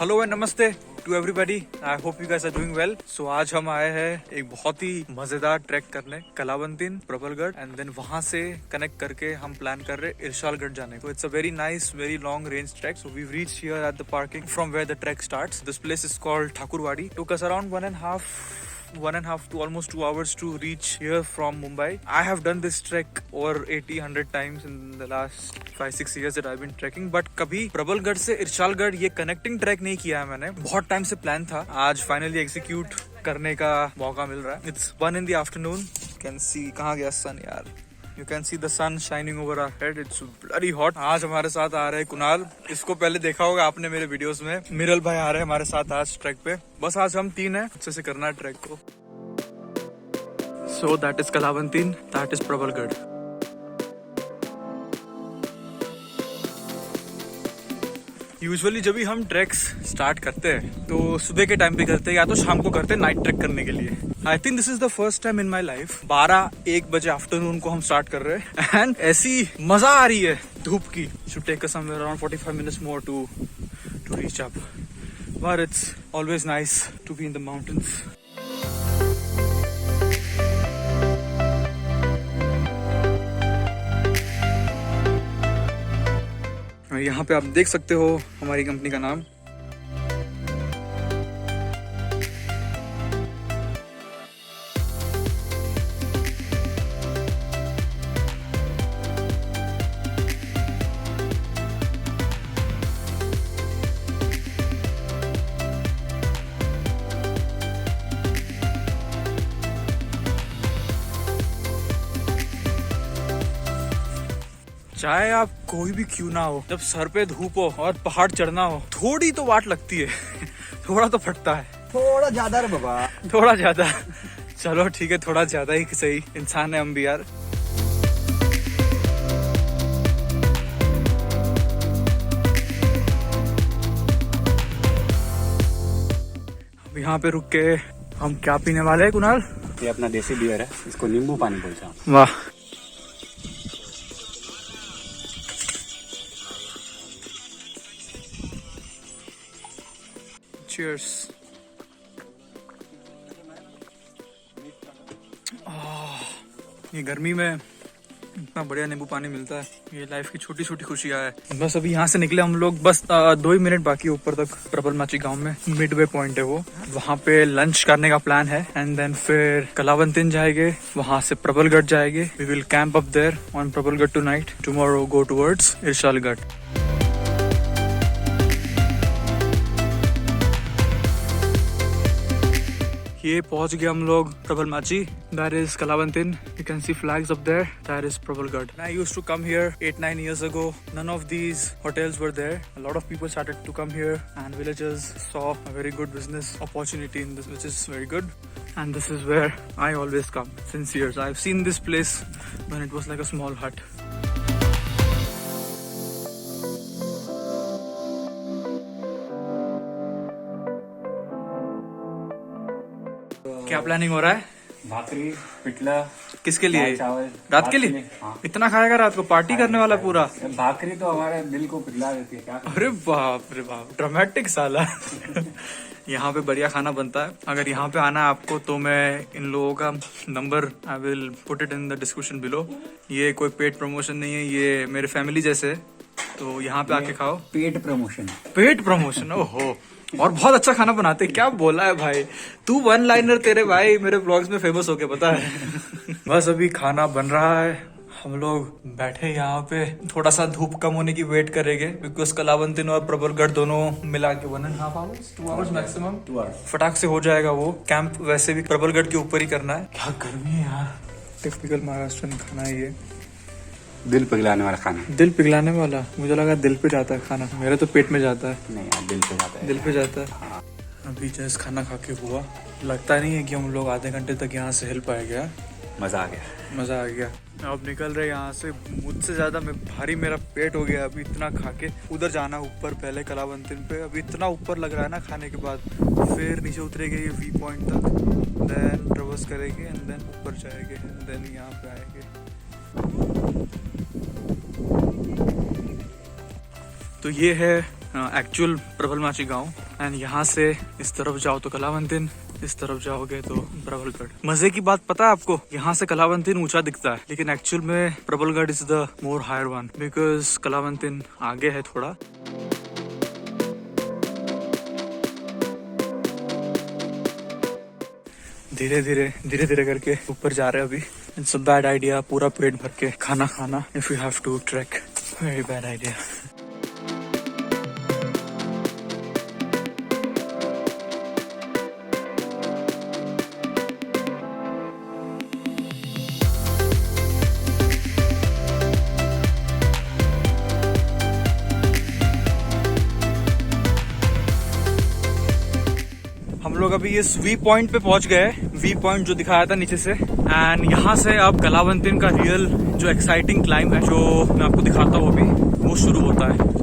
Hello and namaste to everybody, I hope you guys are doing well. So आज हम आए हैं एक बहुत ही मजेदार ट्रैक करने कलावंतिन, प्रबलगढ़ एंड देन वहां से कनेक्ट करके हम प्लान कर रहे हैं इरशालगढ़ जाने को। It's a very nice, very long range track. So we reached here at the parking from where the track starts. This place is called Thakurwadi. Took us around 1.5 to almost 2 hours to reach here from Mumbai. I have done this trek over 80-100 times in the last 5-6 years that I've been trekking, but कभी प्रबलगढ़ से इरशालगढ़ ये connecting track नहीं किया है मैंने। बहुत time से plan था, आज फाइनली एग्जीक्यूट करने का मौका मिल रहा है। It's 1 in the afternoon. You can see कहाँ गया सन यार। You can see the sun shining over our head. It's bloody hot. आज हमारे साथ आ रहे हैं कुणाल। इसको पहले देखा होगा आपने मेरे वीडियोस में। मिरल भाई आ रहे हैं हमारे साथ आज ट्रैक पे। बस आज हम 3 हैं, अच्छे से करना है ट्रैक को। So that is Kalavantin, that is Prabalgad. Usually जब भी हम ट्रैक्स स्टार्ट करते हैं तो सुबह के टाइम पे करते हैं या तो शाम को करते हैं नाइट ट्रैक करने के लिए। I think this is the first time in my life 12-1 बजे आफ्टरनून को हम स्टार्ट कर रहे हैं एंड ऐसी मजा आ रही है धूप की। Should take us somewhere around 45 minutes more to reach up, but it's always nice to be in the mountains. यहाँ पे आप देख सकते हो हमारी कंपनी का नाम। चाहे आप कोई भी क्यों ना हो, जब सर पे धूप हो और पहाड़ चढ़ना हो, थोड़ी तो वाट लगती है थोड़ा तो फटता है, थोड़ा ज्यादा रे बाबा, थोड़ा ज्यादा। चलो ठीक है, थोड़ा ज्यादा ही सही, इंसान है हम भी यार। अब यहाँ पे रुक के हम क्या पीने वाले हैं कुणाल? ये अपना देसी बियर है, इसको नींबू पानी बोलते हैं। वाह, Cheers. ये गर्मी में इतना बढ़िया नींबू पानी मिलता है, ये लाइफ की छोटी छोटी खुशियां है। बस अभी यहाँ से निकले हम लोग, बस 2 ही मिनट बाकी ऊपर तक। प्रबलमाची गांव में मिडवे पॉइंट है वो, वहाँ पे लंच करने का प्लान है एंड देन फिर कलावंतिन जाएंगे, वहाँ से प्रबलगढ़ जाएंगे। We will camp up there on Prabalgad tonight, tomorrow go towards Irshalgad. ये पहुंच गए हम लोग Prabalmachi. That is Kalavantin. You can see flags up there. That is Prabalgad. I used to come here 8-9 years ago. None of these hotels were there. A lot of people started to come here and villagers saw a very good business opportunity in this, which is very good. And this is where I always come since years. I've seen this place when it was like a small hut. क्या planning हो रहा है? भाकरी, पिटला। किसके लिए? चावल। रात के लिए? हाँ। इतना खाएगा रात को? पार्टी करने वाला पूरा? भाकरी तो हमारे दिल को पिघला देती है। क्या? अरे बाप रे बाप, ड्रामेटिक साला। यहाँ पे बढ़िया खाना बनता है। अगर यहाँ पे आना है आपको तो मैं इन लोगों का number I will put it in the description below. ये कोई पेड प्रमोशन नहीं है, ये मेरे फैमिली जैसे है, तो यहाँ पे आके खाओ। पेट प्रमोशन। पेट प्रमोशन, ओहो। और बहुत अच्छा खाना बनाते। क्या बोला है भाई तू, 1 लाइनर तेरे भाई मेरे व्लॉग्स में फेमस हो गया, पता है। बस अभी खाना बन रहा है, हम लोग बैठे यहाँ पे, थोड़ा सा धूप कम होने की वेट करेंगे बिकॉज कलावंतिन और प्रबलगढ़ दोनों मिला के 1.5 hours 2 hours मैक्सिमम 2 hours फटाक से हो जाएगा वो। कैंप वैसे भी प्रबलगढ़ के ऊपर ही करना है। क्या गर्मी है यार, टिपिकल महाराष्ट्रन खाना है ये। दिल पिघलाने वाला खाना। दिल पिघलाने वाला? मुझे लगा दिल पे जाता है खाना, मेरे तो पेट में जाता है। नहीं यार, दिल पे जाता है। दिल पे जाता है। हाँ। अभी जैसे खाना खा के हुआ, लगता नहीं है कि हम लोग आधे घंटे तक यहाँ से हिल पाएंगे। मजा आ गया, मजा आ गया। अब निकल रहे यहाँ से, मुझसे ज्यादा मैं भारी मेरा पेट हो गया अभी इतना खा के। उधर जाना ऊपर पहले कलावंतिन पे, अभी इतना ऊपर लग रहा है ना खाने के बाद। फिर नीचे उतरेंगे ये व्यू पॉइंट तक, देन ट्रेवर्स करेंगे एंड देन ऊपर जाएंगे, देन यहाँ पे आएंगे। तो ये है एक्चुअल प्रबलमाची गांव। एंड यहाँ से इस तरफ जाओ तो कलावंतिन, इस तरफ जाओगे तो प्रबलगढ़। मजे की बात पता है आपको, यहाँ से कलावंतिन ऊंचा दिखता है, लेकिन एक्चुअल में Prabalgad is the more higher one because Kalavantin आगे है थोड़ा। धीरे धीरे करके ऊपर जा रहे हैं अभी। इट्स अ बैड आइडिया पूरा पेट भर के खाना खाना if you have to track, very bad idea. हम लोग अभी इस वी पॉइंट पे पहुंच गए, वी पॉइंट जो दिखाया था नीचे से। एंड यहाँ से अब कलावंतिन का रियल जो एक्साइटिंग क्लाइंब है, जो मैं आपको दिखाता हूँ अभी, वो शुरू होता है।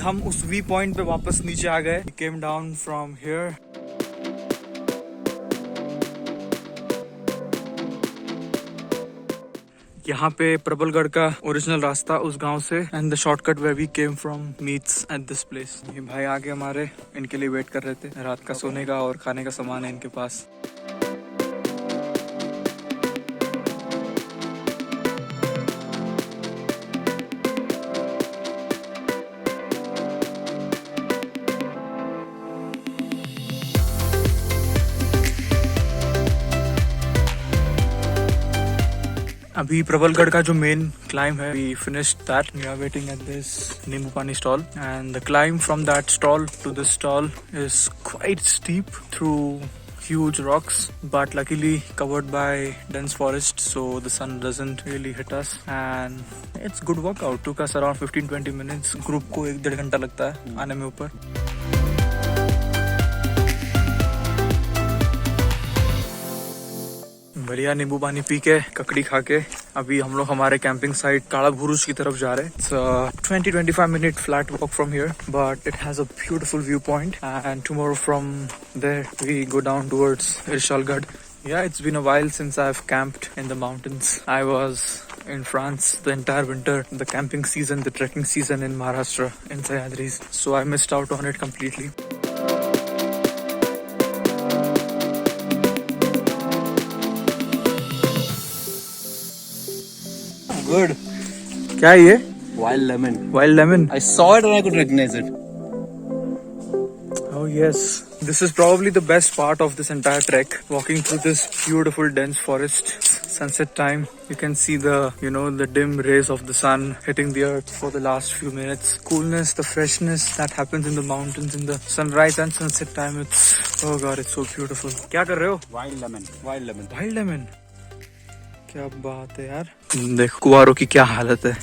हम उस वी पॉइंट पे वापस नीचे आ गए। Came down from here. यहाँ पे प्रबलगढ़ का ओरिजिनल रास्ता उस गांव से and the shortcut where we came from meets at this place. ये भाई आगे हमारे इनके लिए वेट कर रहे थे, रात का सोने का और खाने का सामान है इनके पास। अभी प्रबलगढ़ का जो मेन क्लाइंब है, we finished that. We are waiting at this nimbu pani stall and the climb from that stall to this stall is quite steep through huge rocks, but luckily covered by dense forest, so the sun doesn't really hit us and it's good workout. Took us around 15-20 minutes. Group को 1-1.5 घंटा लगता है आने में ऊपर। बढ़िया नींबू पानी पी के, ककड़ी खा के अभी हम लोग हमारे कैंपिंग साइट काला बुरुज की तरफ जा रहे हैं। It's a 20-25 minute flat walk from here, but it has a beautiful viewpoint. And tomorrow from there we go down towards Irshalgad. Yeah, it's been a while since I've camped in the mountains. I was in France the entire winter, the camping season, the trekking season in Maharashtra in Sahyadri. So I missed out on it completely. Good. क्या है ये? Wild lemon. Wild lemon. I saw it and I could recognize it. Oh yes. This is probably the best part of this entire trek. Walking through this beautiful dense forest. Sunset time. You can see the dim rays of the sun hitting the earth for the last few minutes. Coolness, the freshness that happens in the mountains in the sunrise and sunset time. Oh god, it's so beautiful. क्या कर रहे हो? Wild lemon. Wild lemon. Wild lemon. क्या बात है यार। देखो कुआरों की क्या हालत है।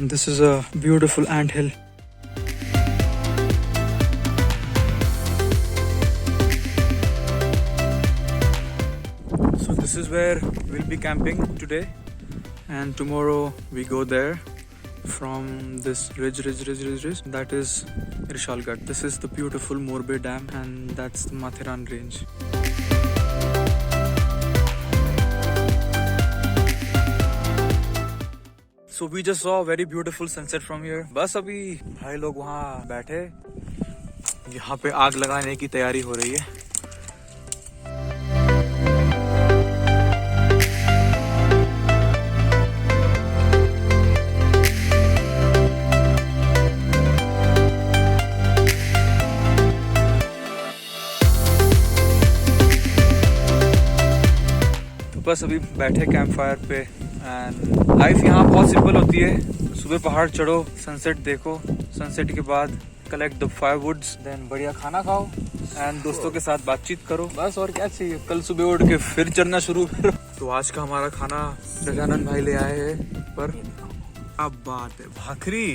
This is a beautiful ant hill. So this is where we'll be camping today, and tomorrow we go there from this ridge. That is Irshalgad. This is the beautiful Morbe Dam, and that's the Mathiran range. So we just saw a very beautiful sunset from here. बस अभी भाई लोग वहाँ बैठे, यहाँ पे आग लगाने की तैयारी हो रही है. बस अभी बैठे कैंप फायर पे. एंड लाइफ यहाँ बहुत सिंपल होती है. सुबह पहाड़ चढ़ो, सनसेट देखो, सनसेट के बाद कलेक्ट द फायरवुड्स, देन बढ़िया खाना खाओ एंड दोस्तों के साथ बातचीत करो. बस और क्या चाहिए. कल सुबह उठ के फिर चढ़ना शुरू करो. तो आज का हमारा खाना गजानन भाई ले आए हैं. पर अब बात है भाखरी,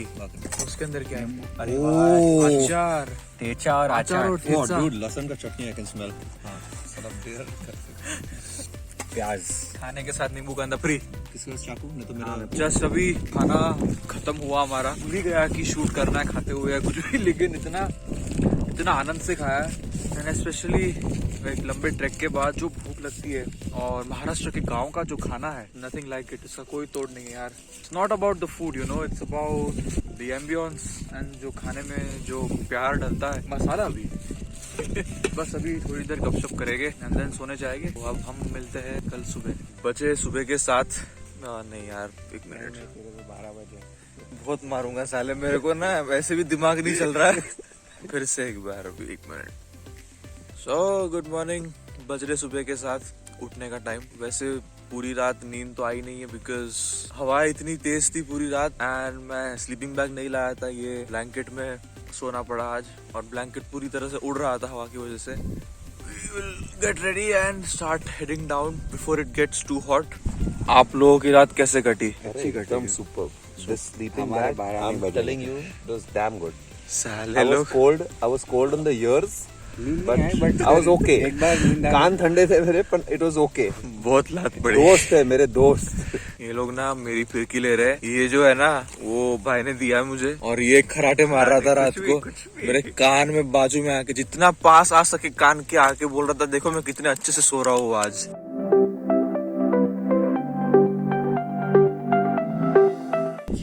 उसके अंदर क्या है? अरे अचार, तेचा और अचार और ठेचा. लहसुन का चटनी आई कैन स्मेल. प्याज खाने के साथ नींबू का अंदर फ्री. किसका चाकू नहीं तो मेरा. जस्ट अभी खाना खत्म हुआ हमारा. भूल ही गया कि शूट करना है खाते हुए या कुछ भी, लेकिन इतना आनंद से खाया है. एंड स्पेशली एक लंबे ट्रैक के बाद जो भूख लगती है, और महाराष्ट्र के गांव का जो खाना है, नथिंग लाइक इट. इसका कोई तोड़ नहीं है यार. It's not about the food, you know, it's about the ambience and जो खाने में जो प्यार डलता है, मसाला भी. बस अभी थोड़ी देर गपशप करेंगे एंड देन सोने जाएंगे. तो अब हम मिलते हैं कल सुबह. बचे सुबह के 7. नहीं यार, 1 मिनट. 12 बजे बहुत मारूंगा साले मेरे को ना, वैसे भी दिमाग नहीं चल रहा है. फिर से एक बार, अभी 1 मिनट. So good morning. बज रहे सुबह के 7. उठने का टाइम. वैसे पूरी रात नींद तो आई नहीं है बिकॉज हवा इतनी तेज थी पूरी रात. एंड मैं स्लीपिंग बैग नहीं लाया था. ये ब्लैंकेट में सोना पड़ा आज, और ब्लैंकेट पूरी तरह से उड़ रहा था हवा की वजह से. We will get ready and start heading down before it gets too hot. आप लोगों की रात कैसे कटी? अच्छी कटी. एकदम super. The sleeping bag, I'm telling you, it was damn good. साले लोग. I was cold on the ears, but I was okay. कान ठंडे थे मेरे, पर it was okay. बहुत लात पड़ी. दोस्त है मेरे दोस्त. ये लोग ना मेरी फिरकी ले रहे हैं. ये जो है ना, वो भाई ने दिया है मुझे, और ये खराटे मार रहा था रात को मेरे कान में, बाजू में आके, जितना पास आ सके कान के आके बोल रहा था, देखो मैं कितने अच्छे से सो रहा हूँ आज.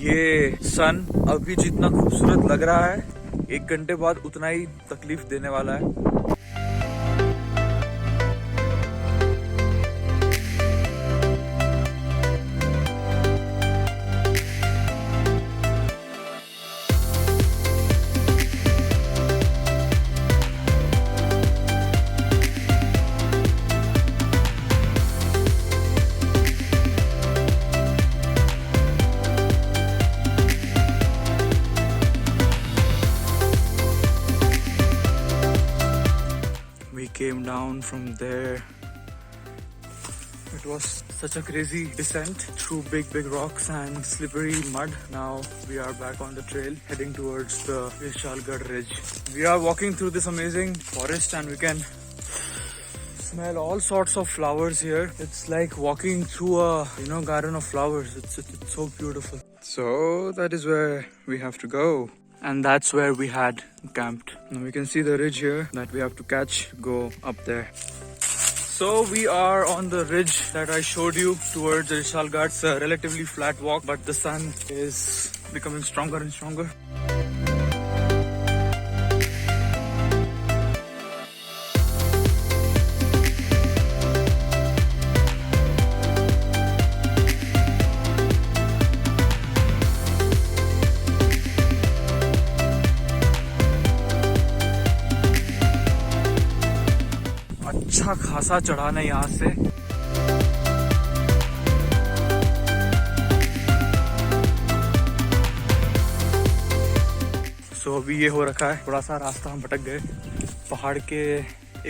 ये सन अभी जितना खूबसूरत लग रहा है, 1 घंटे बाद उतना ही तकलीफ देने वाला है. Came down from there. It was such a crazy descent through big rocks and slippery mud. Now we are back on the trail heading towards the Irshalgad ridge. We are walking through this amazing forest and we can smell all sorts of flowers here. It's like walking through a garden of flowers. It's so beautiful. So that is where we have to go. And that's where we had camped. Now we can see the ridge here that we have to catch, go up there. So we are on the ridge that I showed you towards Irshalgad. It's a relatively flat walk, but the sun is becoming stronger and stronger. अच्छा खासा चढ़ाना यहाँ से. सो अभी ये हो रखा है, थोड़ा सा रास्ता हम भटक गए. पहाड़ के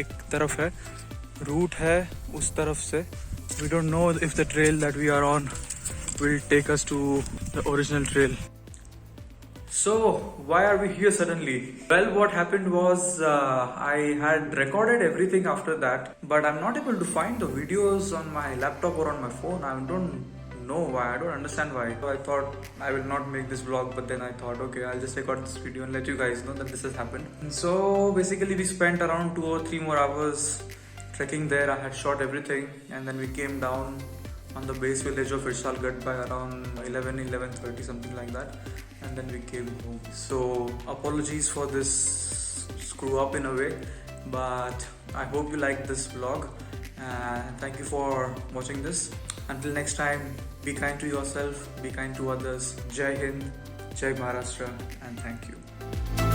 एक तरफ है, रूट है उस तरफ से. We don't know if the trail that we are on will take us to the original trail. So, why are we here suddenly? Well, what happened was I had recorded everything after that, but I'm not able to find the videos on my laptop or on my phone. I don't know why. I don't understand why. So I thought I will not make this vlog, but then I thought, okay, I'll just record this video and let you guys know that this has happened. And so basically we spent around 2 or 3 more hours trekking there. I had shot everything, and then we came down on the base village of Irshalgad by around 11:30, something like that, and then we came home. So apologies for this screw up in a way, but I hope you liked this vlog, and thank you for watching this. Until next time, be kind to yourself, be kind to others. Jai Hind, Jai Maharashtra, and thank you.